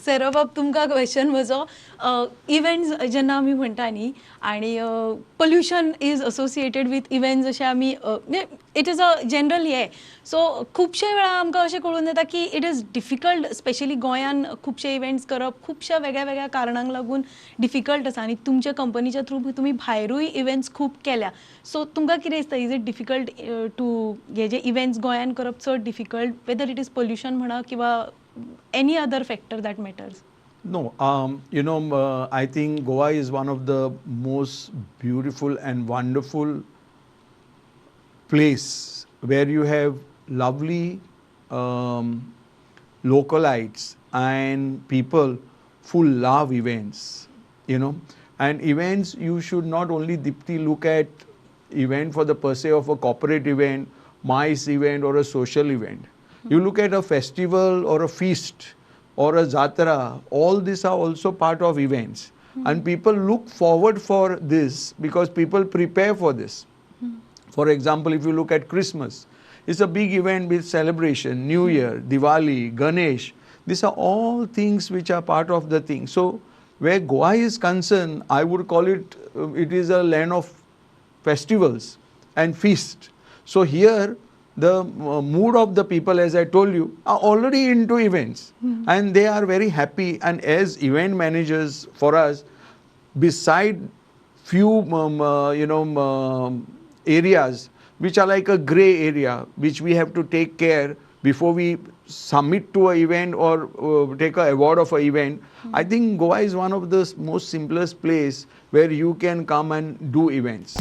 सेरोबाब तुमकां क्वेश्चन म्हजो इव्हेंट्स जेन्ना आमी म्हणटा न्ही आनी pollution is associated with events अशें आमी इट इज अ जनरल हे सो खुबशे वेळा आमकां अशें कळून येता की इट इज डिफिकल्ट स्पेशली गोंयान खुबशे इव्हेंट्स करप खुबश्या वेगळ्या वेगळ्या कारणांक लागून डिफिकल्ट आसा आनी तुमच्या कंपनीच्या थ्रू तुमी भायरूय इव्हेंट्स खूब केल्या सो तुमकां कितें दिसता इज इट डिफिकल्ट टू हे जे इव्हेंट्स गोंयान करप चड difficult whether it is pollution म्हणा किंवा any other factor that matters? No, I think Goa is one of the most beautiful and wonderful place where you have lovely localites and people who love events, and events you should not only Dipti look at event for the per se of a corporate event, MICE event or a social event. You look at a festival or a feast or a jatra, all these are also part of events. And people look forward for this because people prepare for this. For example, if you look at Christmas, it's a big event with celebration, New Year, Diwali, Ganesh. These are all things which are part of the thing. So where Goa is concerned, I would call it, it is a land of festivals and feast. So here, the mood of the people, as I told you, are already into events and they are very happy. And as event managers for us, beside few areas which are like a gray area which we have to take care before we submit to an event or take an award of an event, I think Goa is one of the most simplest place where you can come and do events.